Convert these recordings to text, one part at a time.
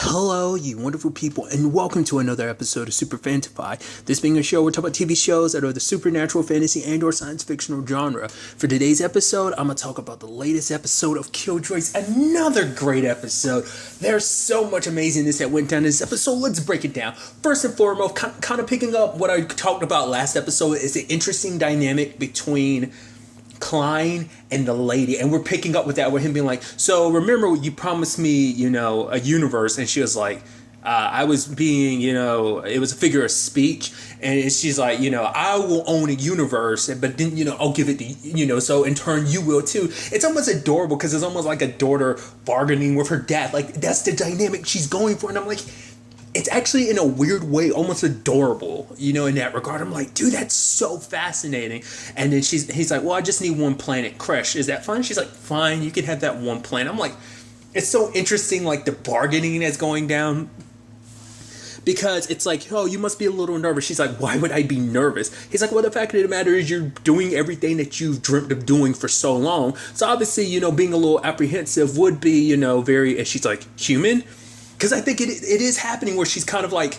Hello, you wonderful people, and welcome to another episode of Super-Fanta-Fi. This being a show, we're talking about TV shows that are the supernatural, fantasy, and/or science fictional genre. For today's episode, I'm gonna talk about the latest episode of Killjoys. Another great episode. There's so much amazingness that went down in this episode. Let's break it down. First and foremost, kind of picking up what I talked about last episode, is the interesting dynamic between Klein and the lady, and we're picking up with that, with him being like, so remember you promised me, a universe, and she was like, I was being, it was a figure of speech, and she's like, I will own a universe, but then, I'll give it to, so in turn you will too. It's almost adorable, because it's almost like a daughter bargaining with her dad, like that's the dynamic she's going for, and I'm like, it's actually in a weird way almost adorable, in that regard. I'm like, dude, that's so fascinating. And then he's like, well, I just need one planet. Crash, is that fine? She's like, fine, you can have that one planet. I'm like, it's so interesting, like the bargaining that's going down. Because it's like, oh, you must be a little nervous. She's like, why would I be nervous? He's like, well, the fact of the matter is you're doing everything that you've dreamt of doing for so long. So obviously, being a little apprehensive would be, very, and she's like, human? Because I think it is happening where she's kind of like,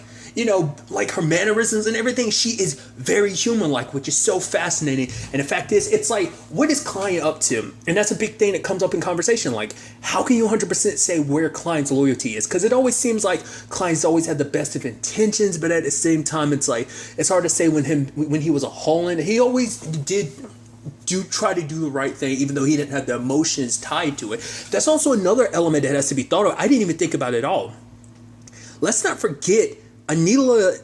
like her mannerisms and everything, she is very human-like, which is so fascinating. And the fact is, it's like, what is Klein up to? And that's a big thing that comes up in conversation. Like, how can you 100% say where Klein's loyalty is? Because it always seems like Klein's always had the best of intentions, but at the same time, it's like, it's hard to say when he was a Holland. He always did try to do the right thing, even though he didn't have the emotions tied to it. That's also another element that has to be thought of. I didn't even think about it at all. Let's not forget Anila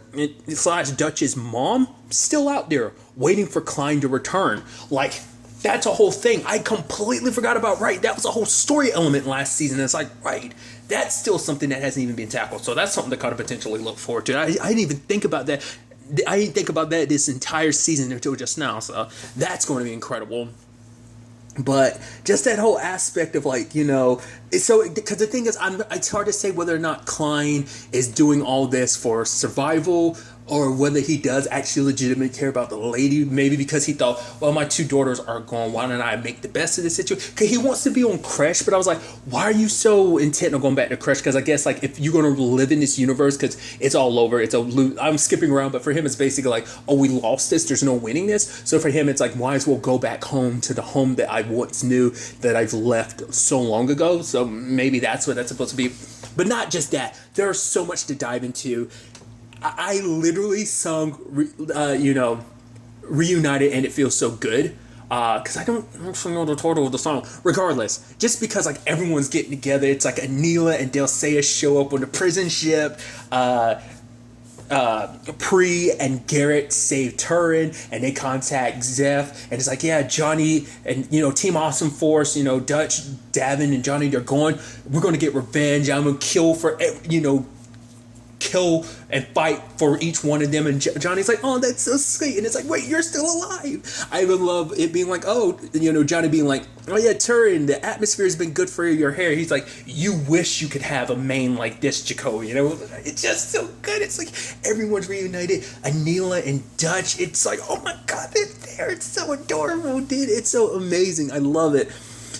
/ Dutch's mom still out there waiting for Klein to return. Like, that's a whole thing. I completely forgot about, right? That was a whole story element last season. It's like, right, that's still something that hasn't even been tackled. So that's something to kind of potentially look forward to. I didn't even think about that. I didn't think about that this entire season until just now, so that's going to be incredible. But just that whole aspect of, like, it's so, because the thing is, it's hard to say whether or not Klein is doing all this for survival, or whether he does actually legitimately care about the lady. Maybe because he thought, well, my two daughters are gone, why don't I make the best of this situation? Because he wants to be on Crash, but I was like, why are you so intent on going back to Crash? Because I guess, like, if you're going to live in this universe, because it's all over, I'm skipping around, but for him it's basically like, oh, we lost this, there's no winning this. So for him it's like, might as well go back home to the home that I once knew, that I've left so long ago. So maybe that's what that's supposed to be. But not just that, there's so much to dive into. I literally sung, Reunited, and it feels so good. Because I don't actually know the title of the song. Regardless, just because, like, everyone's getting together, it's like Anila and Delsea show up on the prison ship. Pre and Garrett save Turin, and they contact Zeph, and it's like, yeah, Johnny and Team Awesome Force, Dutch, Davin, and Johnny, they're going. We're going to get revenge. I'm going to kill and fight for each one of them. And Johnny's like, oh, that's so sweet. And it's like, wait, you're still alive. I even love it being like, oh, Johnny being like, oh yeah, Turin, the atmosphere has been good for your hair. He's like, you wish you could have a mane like this, Jaco. It's just so good. It's like everyone's reunited. Anila and Dutch, it's like, oh my god, they're there. It's so adorable, dude. It's so amazing. I love it.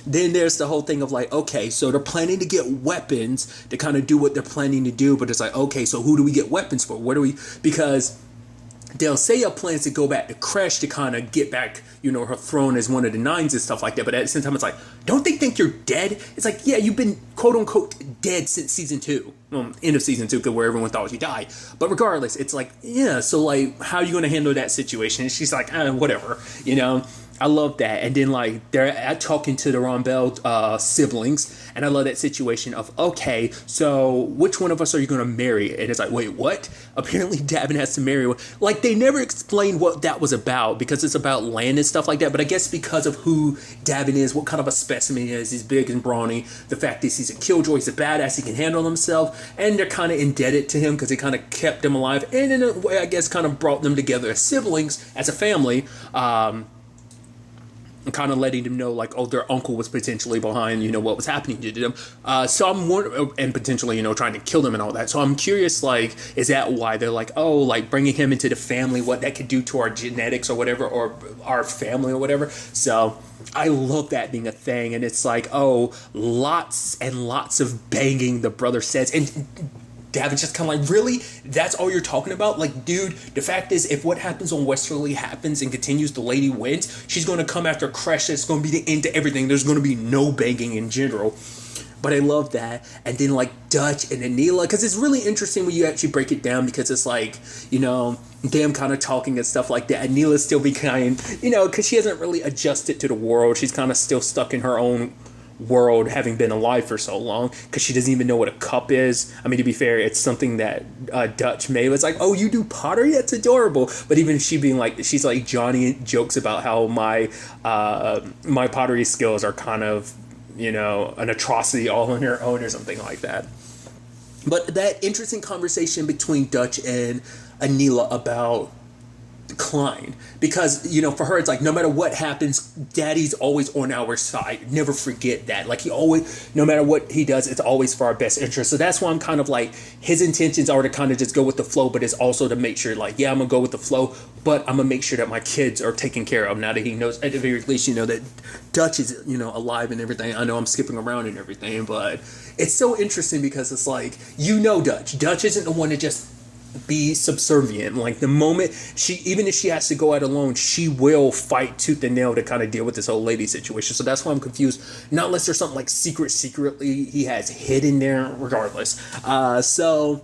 Then there's the whole thing of, like, okay, so they're planning to get weapons to kind of do what they're planning to do, but it's like, okay, so who do we get weapons for? Because Delsea plans to go back to Crash to kind of get back, her throne as one of the nines and stuff like that, but at the same time, it's like, don't they think you're dead? It's like, yeah, you've been quote-unquote dead since season 2. Well, end of season 2, where everyone thought you died. But regardless, it's like, yeah, so, like, how are you going to handle that situation? And she's like, whatever, I love that. And then, like, they're talking to the Rombell siblings, and I love that situation of, okay, so which one of us are you going to marry? And it's like, wait, what? Apparently Davin has to marry one. Like, they never explained what that was about, because it's about land and stuff like that, but I guess because of who Davin is, what kind of a specimen he is, he's big and brawny, the fact is he's a killjoy, he's a badass, he can handle himself, and they're kind of indebted to him because he kind of kept them alive, and in a way, I guess, kind of brought them together as siblings, as a family. kind of letting them know, like, oh, their uncle was potentially behind, what was happening to them. So I'm more, and potentially, trying to kill them and all that. So I'm curious, like, is that why they're like, oh, like bringing him into the family, what that could do to our genetics or whatever, or our family or whatever. So I love that being a thing. And it's like, oh, lots and lots of banging, the brother says. And Davin's just kind of like, really? That's all you're talking about? Like, dude, the fact is, if what happens on Westerly happens and continues, the lady wins, she's going to come after Crash. It's going to be the end to everything. There's going to be no banging in general. But I love that. And then, like, Dutch and Anila, because it's really interesting when you actually break it down, because it's like, them kind of talking and stuff like that. Anila's still be kind, because she hasn't really adjusted to the world. She's kind of still stuck in her own world, having been alive for so long, because she doesn't even know what a cup is. I mean, to be fair, it's something that Dutch made. It's like, oh, you do pottery? That's adorable. But even she being like, she's like, Johnny jokes about how my pottery skills are kind of, an atrocity all on her own or something like that. But that interesting conversation between Dutch and Anila about Klein, because for her it's like, no matter what happens, Daddy's always on our side. Never forget that. Like, he always, no matter what he does, it's always for our best interest. So that's why I'm kind of like, his intentions are to kind of just go with the flow, but it's also to make sure, like, yeah, I'm gonna go with the flow, but I'm gonna make sure that my kids are taken care of. Now that he knows, at the very least, that Dutch is alive and everything. I know I'm skipping around and everything, but it's so interesting because it's like, Dutch isn't the one to just be subservient. Like, the moment even if she has to go out alone, she will fight tooth and nail to kind of deal with this old lady situation. So that's why I'm confused. Not unless there's something like secretly he has hidden there. Regardless, so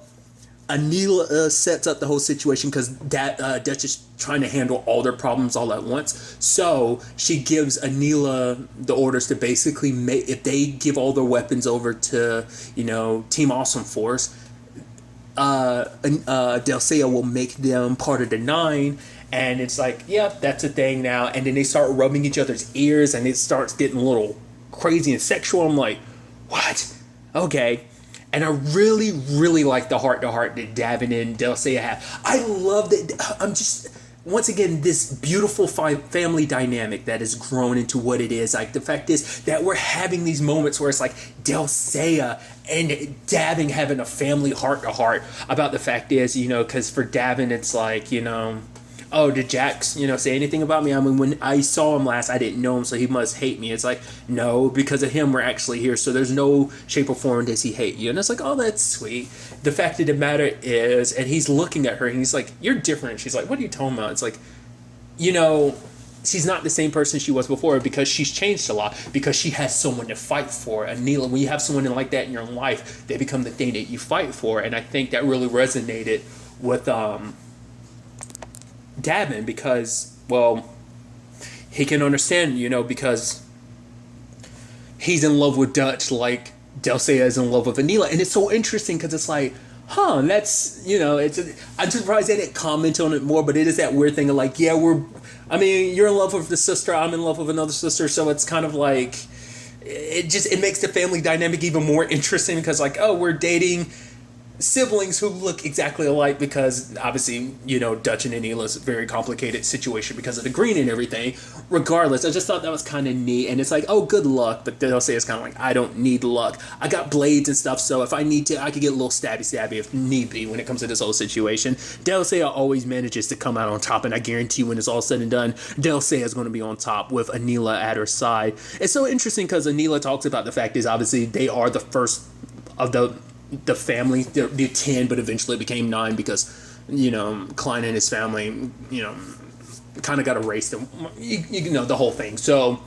Anila sets up the whole situation because Dutch is trying to handle all their problems all at once. So she gives Anila the orders to basically if they give all their weapons over to Team Awesome Force, Delsea will make them part of the 9, and it's like, yep, that's a thing now. And then they start rubbing each other's ears, and it starts getting a little crazy and sexual. I'm like, what? Okay. And I really, really like the heart-to-heart that Davin and Delsea have. I love that. I'm just, once again, this beautiful family dynamic that has grown into what it is. Like, the fact is that we're having these moments where it's like Delsea and Davin having a family heart-to-heart about the fact is, because for Davin, it's like, oh, did Jax, say anything about me? I mean, when I saw him last, I didn't know him, so he must hate me. It's like, no, because of him, we're actually here. So there's no shape or form does he hate you. And it's like, oh, that's sweet. The fact of the matter is, and he's looking at her, and he's like, you're different. She's like, what are you talking about? It's like, she's not the same person she was before because she's changed a lot, because she has someone to fight for. And Neela, when you have someone like that in your life, they become the thing that you fight for. And I think that really resonated with Davin, because, well, he can understand, because he's in love with Dutch like Delsea is in love with Anila. And it's so interesting because it's like, that's, I'm surprised they didn't comment on it more, but it is that weird thing of like, yeah, you're in love with the sister, I'm in love with another sister, so it's kind of like, it makes the family dynamic even more interesting because, like, oh, we're dating siblings who look exactly alike because obviously, Dutch and Anila's a very complicated situation because of the green and everything. Regardless, I just thought that was kind of neat, and it's like, oh, good luck, but they'll say it's kind of like, I don't need luck. I got blades and stuff, so if I need to, I could get a little stabby if need be when it comes to this whole situation. Delsea always manages to come out on top, and I guarantee when it's all said and done, Delsea is going to be on top with Anila at her side. It's so interesting because Anila talks about the fact is obviously they are the first of the family, the 10, but eventually it became 9 because, Klein and his family, kind of got erased, and the whole thing. So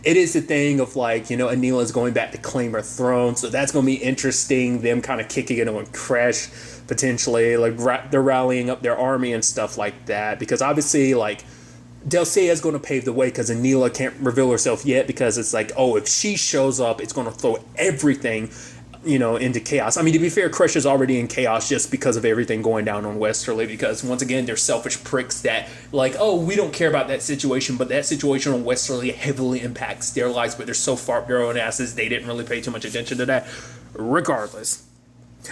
it is the thing of like, Anila is going back to claim her throne, so that's going to be interesting, them kind of kicking it on Crash, potentially, like they're rallying up their army and stuff like that, because obviously, like, Delsea is going to pave the way because Anila can't reveal herself yet, because it's like, oh, if she shows up, it's going to throw everything into chaos. I mean, to be fair, Crush is already in chaos just because of everything going down on Westerly, because once again, they're selfish pricks that, like, oh, we don't care about that situation, but that situation on Westerly heavily impacts their lives, but they're so far up their own asses, they didn't really pay too much attention to that. Regardless.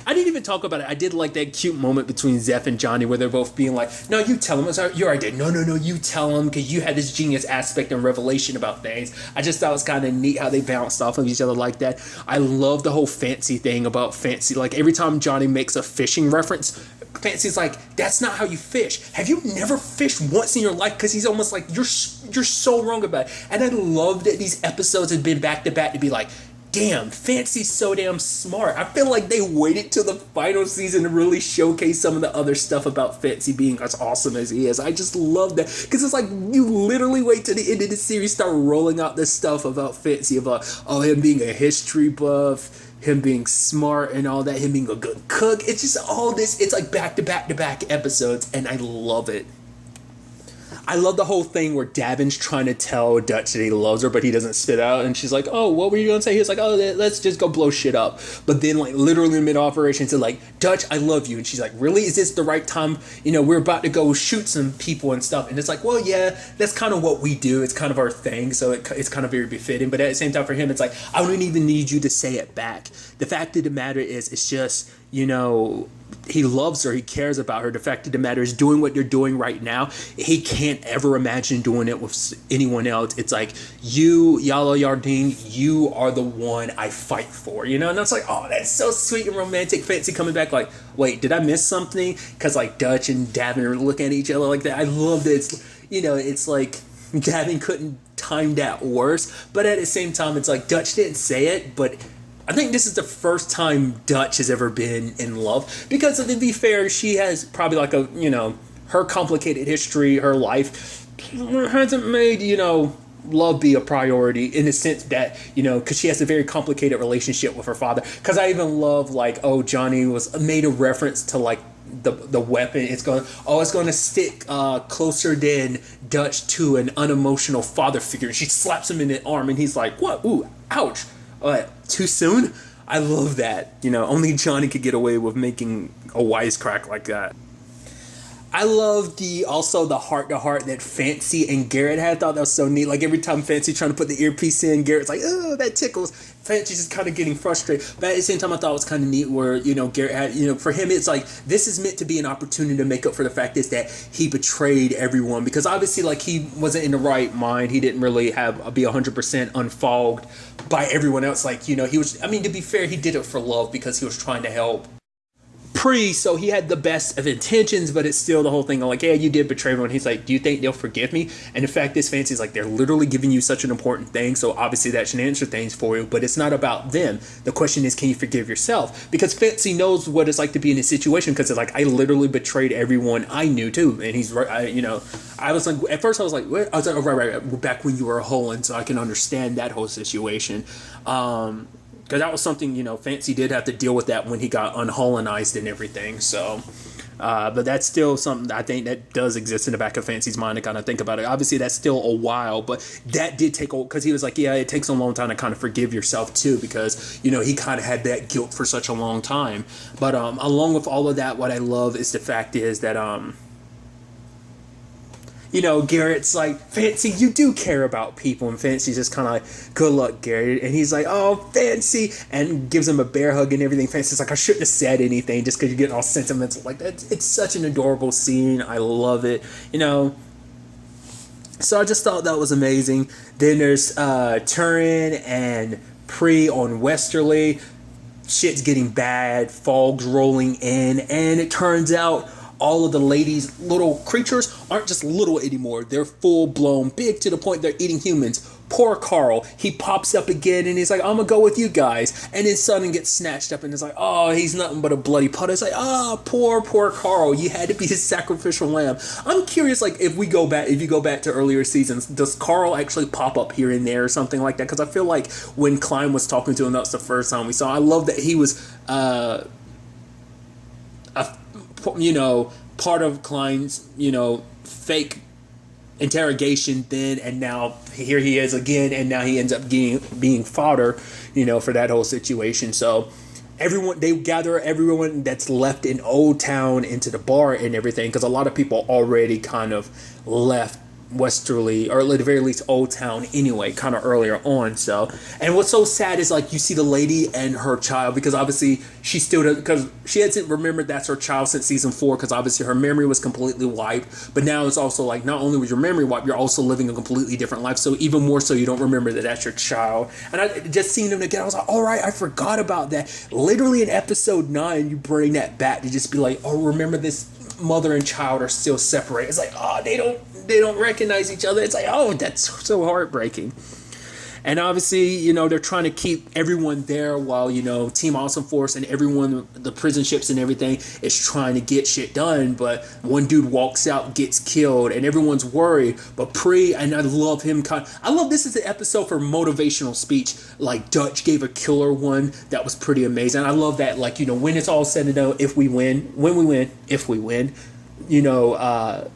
I didn't even talk about it. I did like that cute moment between Zeph and Johnny where they're both being like, no, you tell him. It's your idea. No, you tell him because you had this genius aspect and revelation about things. I just thought it was kind of neat how they bounced off of each other like that. I love the whole Fancy thing about Fancy. Like every time Johnny makes a fishing reference, Fancy's like, that's not how you fish. Have you never fished once in your life? Because he's almost like, you're so wrong about it. And I love that these episodes have been back to back to be like, damn, Fancy's so damn smart. I feel like they waited till the final season to really showcase some of the other stuff about Fancy being as awesome as he is. I just love that. Because it's like you literally wait till the end of the series, start rolling out this stuff about Fancy, about him being a history buff, him being smart and all that, him being a good cook. It's just all this, it's like back to back to back episodes, and I love it. I love the whole thing where Davin's trying to tell Dutch that he loves her, but he doesn't spit out. And she's like, oh, what were you going to say? He's like, oh, let's just go blow shit up. But then, like, literally in mid-operation, said, like, Dutch, I love you. And she's like, really? Is this the right time? You know, we're about to go shoot some people and stuff. And it's like, well, yeah, that's kind of what we do. It's kind of our thing. So it's kind of very befitting. But at the same time, for him, it's like, I don't even need you to say it back. The fact of the matter is, it's just, you know, he loves her, he cares about her. The fact of the matter is, doing what you're doing right now, he can't ever imagine doing it with anyone else. It's like, you, Yala Yardine, you are the one I fight for, you know? And that's like, oh, that's so sweet and romantic. Fancy coming back like, wait, did I miss something? Because like Dutch and Davin are looking at each other like that. I love that. It's, you know, it's like Davin couldn't time that worse, but at the same time, it's like Dutch didn't say it, but I think this is the first time Dutch has ever been in love, because to be fair, she has probably like a, you know, her complicated history, her life hasn't made, you know, love be a priority in the sense that, you know, because she has a very complicated relationship with her father. Because I even love like, oh, Johnny was made a reference to like the weapon. It's going to stick closer than Dutch to an unemotional father figure. She slaps him in the arm and he's like, what? Ooh, ouch. Too soon? I love that. You know, only Johnny could get away with making a wisecrack like that. I love also the heart-to-heart that Fancy and Garrett had. I thought that was so neat. Like every time Fancy trying to put the earpiece in, Garrett's like, oh, that tickles. Fancy's just kind of getting frustrated. But at the same time, I thought it was kind of neat where, you know, Garrett had, you know, for him, it's like, this is meant to be an opportunity to make up for the fact is that he betrayed everyone. Because obviously, like, he wasn't in the right mind. He didn't really be 100% unfogged by everyone else. Like, you know, he was, I mean, to be fair, he did it for love because he was trying to help so he had the best of intentions, but it's still the whole thing of like, yeah, you did betray everyone. He's like, do you think they'll forgive me? And the fact is, Fancy's like, they're literally giving you such an important thing, so obviously that should answer things for you, but it's not about them. The question is, can you forgive yourself? Because Fancy knows what it's like to be in a situation, because it's like, I literally betrayed everyone I knew too. And he's right, you know, I was like, at first I was like, what? I was like, oh, right, back when you were a Holland, so I can understand that whole situation. Because that was something, you know, Fancy did have to deal with that when he got unholonized and everything. So, but that's still something that I think that does exist in the back of Fancy's mind to kind of think about it. Obviously, that's still a while, but that did take, because he was like, yeah, it takes a long time to kind of forgive yourself too, because, you know, he kind of had that guilt for such a long time. But along with all of that, what I love is the fact is that, you know, Garrett's like, Fancy, you do care about people. And Fancy's just kind of like, good luck, Garrett. And he's like, oh, Fancy. And gives him a bear hug and everything. Fancy's like, I shouldn't have said anything just because you're getting all sentimental like that. It's such an adorable scene. I love it. You know, so I just thought that was amazing. Then there's Turin and Pre on Westerly. Shit's getting bad. Fog's rolling in. And it turns out all of the ladies' little creatures aren't just little anymore. They're full-blown big to the point they're eating humans. Poor Carl. He pops up again and he's like, I'm gonna go with you guys. And his son gets snatched up and it's like, oh, he's nothing but a bloody puddle. It's like, poor Carl. You had to be his sacrificial lamb. I'm curious, like, if you go back to earlier seasons, does Carl actually pop up here and there or something like that? Because I feel like when Klein was talking to him, that was the first time we saw. I love that he was, you know, part of Klein's, you know, fake interrogation then, and now here he is again, and now he ends up being fodder, you know, for that whole situation. So they gather everyone that's left in Old Town into the bar and everything, because a lot of people already kind of left westerly, or at the very least Old Town anyway, kind of earlier on. So, and what's so sad is like you see the lady and her child, because obviously she still does, because she hasn't remembered that's her child since season 4, because obviously her memory was completely wiped. But now it's also like not only was your memory wiped, you're also living a completely different life. So even more so, you don't remember that that's your child. And I just seen them again. I was like, all right, I forgot about that. Literally in episode 9, you bring that back to just be like, oh, remember this mother and child are still separated. It's like, oh, they don't recognize each other. It's like, oh, that's so heartbreaking. And obviously, you know, they're trying to keep everyone there while, you know, Team Awesome Force and everyone, the prison ships and everything is trying to get shit done. But one dude walks out, gets killed, and everyone's worried. But and I love him I love this is an episode for motivational speech. Like Dutch gave a killer one that was pretty amazing. I love that, like, you know, when it's all said and done, if we win, you know,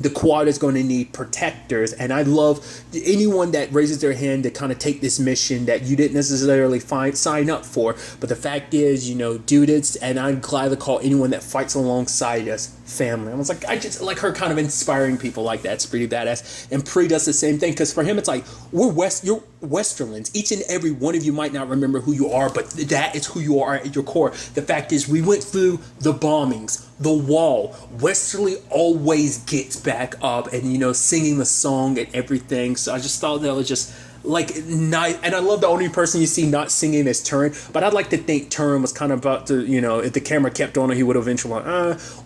the quad is going to need protectors. And I love anyone that raises their hand to kind of take this mission that you didn't necessarily sign up for. But the fact is, you know, dudes, and I'm glad to call anyone that fights alongside us family. I was like, I just like her kind of inspiring people like that. It's pretty badass. And Pre does the same thing, because for him it's like, you're Westerlands. Each and every one of you might not remember who you are, but that is who you are at your core. The fact is, we went through the bombings, the wall. Westerly always gets back up, and, you know, singing the song and everything. So I just thought that was just like nice. And I love the only person you see not singing is Turin, but I'd like to think Turin was kind of about to, you know, if the camera kept on, he would eventually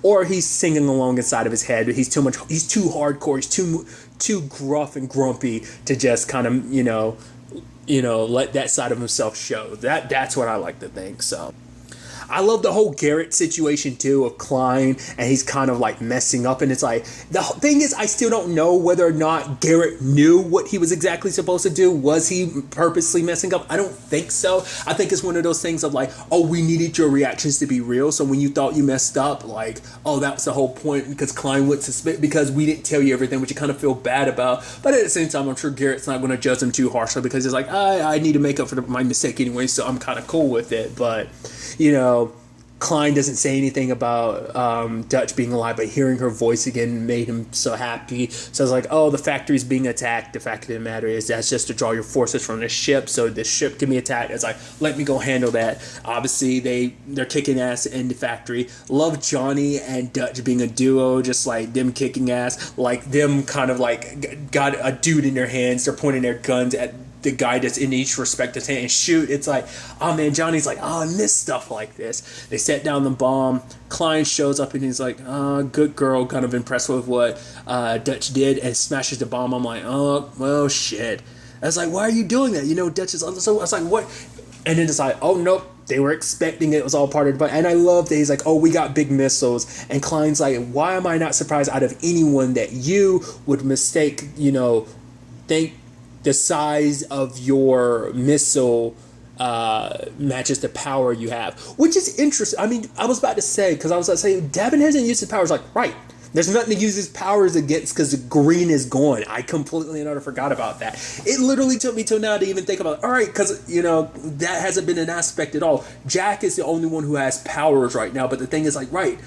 or he's singing along inside of his head, but he's too hardcore, he's too gruff and grumpy to just kind of, you know, let that side of himself show. That's what I like to think. So I love the whole Garrett situation too, of Klein, and he's kind of like messing up, and it's like, the thing is, I still don't know whether or not Garrett knew what he was exactly supposed to do. Was he purposely messing up? I don't think so. I think it's one of those things of like, oh, we needed your reactions to be real, so when you thought you messed up, like, oh, that was the whole point, because Klein would suspect, because we didn't tell you everything, which you kind of feel bad about. But at the same time, I'm sure Garrett's not going to judge him too harshly, because he's like, I need to make up for my mistake anyway, so I'm kind of cool with it. But, you know, Klein doesn't say anything about Dutch being alive, but hearing her voice again made him so happy. So I was like, oh, the factory's being attacked. The fact of the matter is that's just to draw your forces from the ship, so the ship can be attacked. It's like, let me go handle that. Obviously, they're kicking ass in the factory. Love Johnny and Dutch being a duo, just like them kicking ass, like them kind of like got a dude in their hands. They're pointing their guns at the guy that's in each respective hand and shoot. It's like, oh man, Johnny's like, oh, I miss stuff like this. They set down the bomb. Klein shows up and he's like, oh, good girl, kind of impressed with what Dutch did, and smashes the bomb. I'm like, oh, well, shit. I was like, why are you doing that? You know, Dutch is, so I was like, what? And then it's like, oh, nope. They were expecting it. It was all part of it. And I love that he's like, oh, we got big missiles. And Klein's like, why am I not surprised out of anyone that you would mistake, you know, think the size of your missile matches the power you have, which is interesting. I mean, I was about to say, because I was about to say, Davin hasn't used his powers. Like, right, there's nothing to use his powers against because the green is gone. I completely and utterly forgot about that. It literally took me till now to even think about, all right, because, you know, that hasn't been an aspect at all. Jack is the only one who has powers right now, but the thing is, like, right,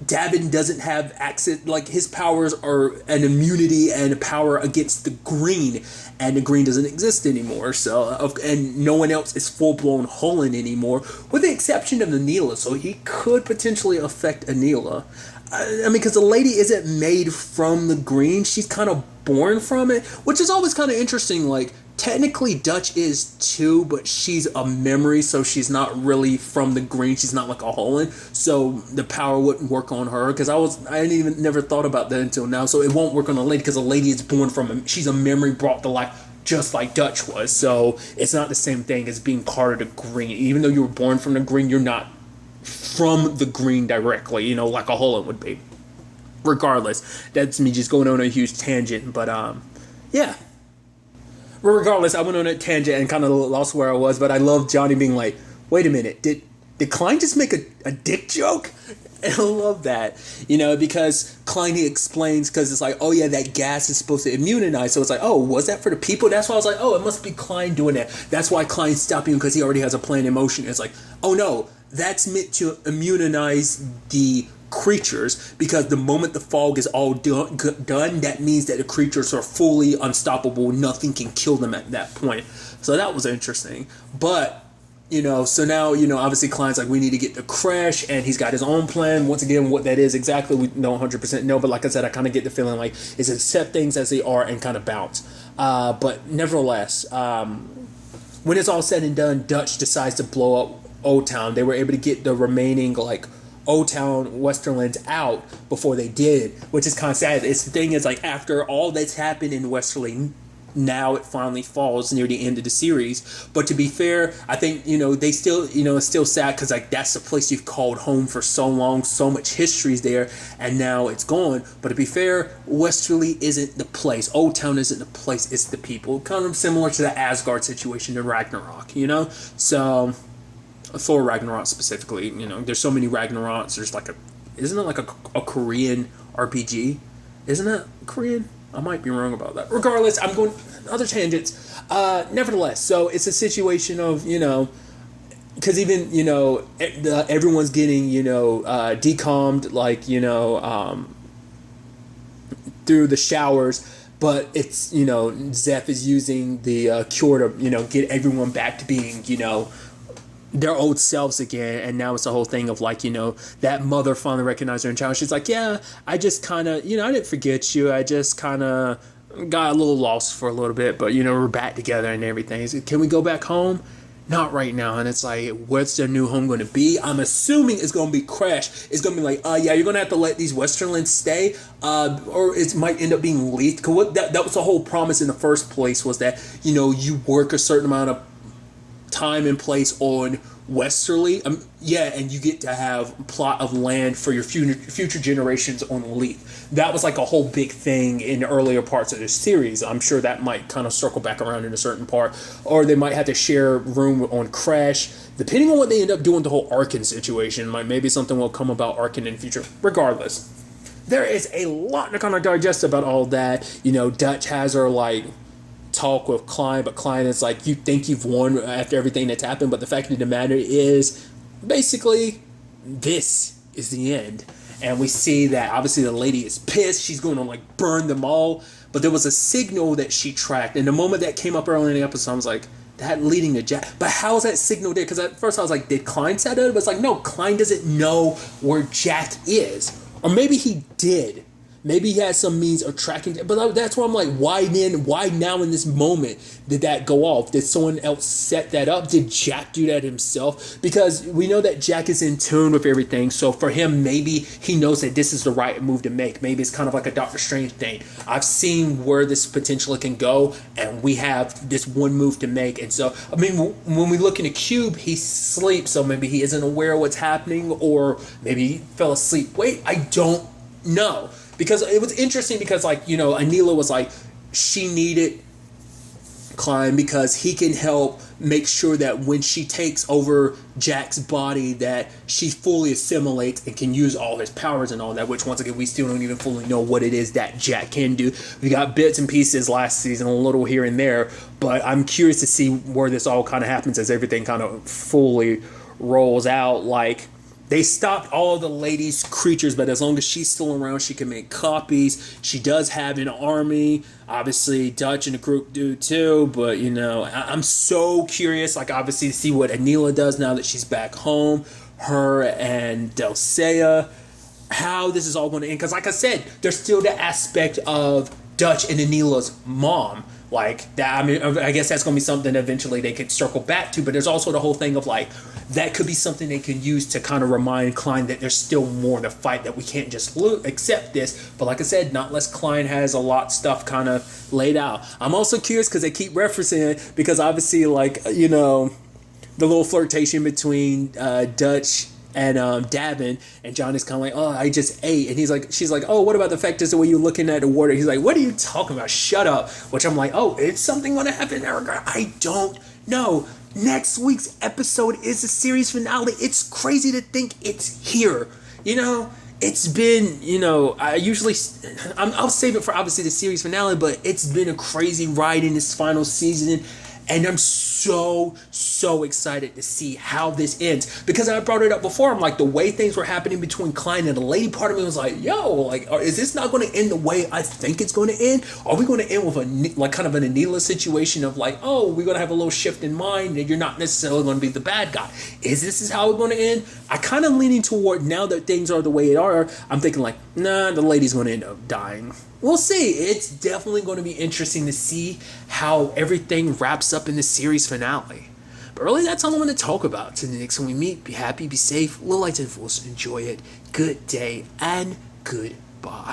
Davin doesn't have access, like his powers are an immunity and a power against the green, and the green doesn't exist anymore. So, and no one else is full-blown Hullen anymore, with the exception of Anila. So he could potentially affect Anila. I mean, because the lady isn't made from the green, she's kind of born from it, which is always kind of interesting. Like, technically Dutch is too, but she's a memory, so she's not really from the green. She's not like a Holland, so the power wouldn't work on her. Because I never thought about that until now. So it won't work on a lady, because a lady is born from she's a memory brought to life, just like Dutch was. So it's not the same thing as being part of the green. Even though you were born from the green, you're not from the green directly, you know, like a Holland would be. Regardless, that's me just going on a huge tangent, but yeah. Regardless, I went on a tangent and kind of lost where I was, but I love Johnny being like, wait a minute, did Klein just make a dick joke? And I love that, you know, because Klein, he explains, because it's like, oh yeah, that gas is supposed to immunize, so it's like, oh, was that for the people? That's why I was like, oh, it must be Klein doing that. That's why Klein's stopping him, because he already has a plan in motion. It's like, oh no, that's meant to immunize the creatures, because the moment the fog is all done, that means that the creatures are fully unstoppable. Nothing can kill them at that point. So that was interesting. But so now, obviously Klein's like, we need to get the crash, and he's got his own plan. Once again, what that is exactly, we don't 100% know, but like I said, I kind of get the feeling like is accept things as they are and kind of bounce. But nevertheless, when it's all said and done, Dutch decides to blow up Old Town. They were able to get the remaining, like, Old Town Westerlands out before they did, which is kind of sad. The thing is, like, after all that's happened in Westerly, now it finally falls near the end of the series. But to be fair, I think, they still, it's still sad because, like, that's the place you've called home for so long, so much history's there, and now it's gone. But to be fair, Westerly isn't the place. Old Town isn't the place, it's the people. Kind of similar to the Asgard situation in Ragnarok, So, Thor Ragnarok specifically, there's so many Ragnaroks. There's like isn't it like a Korean RPG? Isn't it Korean? I might be wrong about that. Regardless, I'm going other tangents. Nevertheless, so it's a situation of, because even, everyone's getting, decommed, like, through the showers, but it's, Zeph is using the cure to, get everyone back to being, their old selves again. And now it's the whole thing of, like, that mother finally recognized her in child. She's like, yeah, I just kind of, I didn't forget you. I just kind of got a little lost for a little bit, but, we're back together and everything. Is can we go back home? Not right now. And it's like, what's their new home going to be? I'm assuming it's going to be Crash. It's going to be like, yeah, you're going to have to let these Westerlands stay, or it might end up being Leith. Cause that was the whole promise in the first place, was that, you work a certain amount of time and place on Westerly, and you get to have a plot of land for your future generations on Leith. That was like a whole big thing in the earlier parts of this series. I'm sure that might kind of circle back around in a certain part, or they might have to share room on Crash, depending on what they end up doing. The whole Arkin situation, maybe something will come about Arkin in the future. Regardless, there is a lot to kind of digest about all that. Dutch has her like talk with Klein, but Klein is like, you think you've won after everything that's happened, but the fact of the matter is, basically, this is the end. And we see that obviously the lady is pissed. She's going to like burn them all, but there was a signal that she tracked, and the moment that came up early in the episode, I was like, that leading to Jack. But how's that signal there? Because at first I was like, did Klein set it? But it's like, no, Klein doesn't know where Jack is, or maybe he did. Maybe he has some means of tracking, but that's why I'm like, why then? Why now in this moment did that go off? Did someone else set that up? Did Jack do that himself? Because we know that Jack is in tune with everything. So for him, maybe he knows that this is the right move to make. Maybe it's kind of like a Doctor Strange thing. I've seen where this potentially can go, and we have this one move to make. And so, I mean, when we look in the cube, he sleeps, so maybe he isn't aware of what's happening, or maybe he fell asleep. Wait, I don't know. Because it was interesting because, like, Anila was like, she needed Klein because he can help make sure that when she takes over Jack's body that she fully assimilates and can use all his powers and all that, which once again, we still don't even fully know what it is that Jack can do. We got bits and pieces last season, a little here and there, but I'm curious to see where this all kind of happens as everything kind of fully rolls out. Like, they stopped all of the lady's creatures, but as long as she's still around, she can make copies. She does have an army. Obviously, Dutch and the group do too, but, I'm so curious, like, obviously, to see what Anila does now that she's back home. Her and Dulcea, how this is all going to end. Because, like I said, there's still the aspect of Dutch and Anila's mom. Like, that, I mean, I guess that's going to be something eventually they could circle back to, but there's also the whole thing of, like, that could be something they can use to kind of remind Klein that there's still more to fight, that we can't just accept this. But like I said, not unless Klein has a lot of stuff kind of laid out. I'm also curious because they keep referencing it, because obviously, like, the little flirtation between Dutch and Davin, and John is kind of like, oh, I just ate, and she's like, oh, what about the fact is the way you're looking at the water? He's like, what are you talking about? Shut up. Which I'm like, oh, is something going to happen in that regard? I don't know. Next week's episode is the series finale. It's crazy to think it's here. It's been, I'll save it for obviously the series finale, but it's been a crazy ride in this final season. And I'm so excited to see how this ends, because I brought it up before. I'm like, the way things were happening between Klein and the lady, part of me was like, yo, like, is this not going to end the way I think it's going to end? Are we going to end with a like kind of an Anila situation of like, oh, we're going to have a little shift in mind and you're not necessarily going to be the bad guy? Is this how it's going to end? I kind of leaning toward, now that things are the way they are, I'm thinking like, nah, the lady's going to end up dying. We'll see. It's definitely going to be interesting to see how everything wraps up in the series finale. But really, that's all I want to talk about. Till the next time we meet, be happy, be safe, live life to the fullest, enjoy it. Good day and goodbye.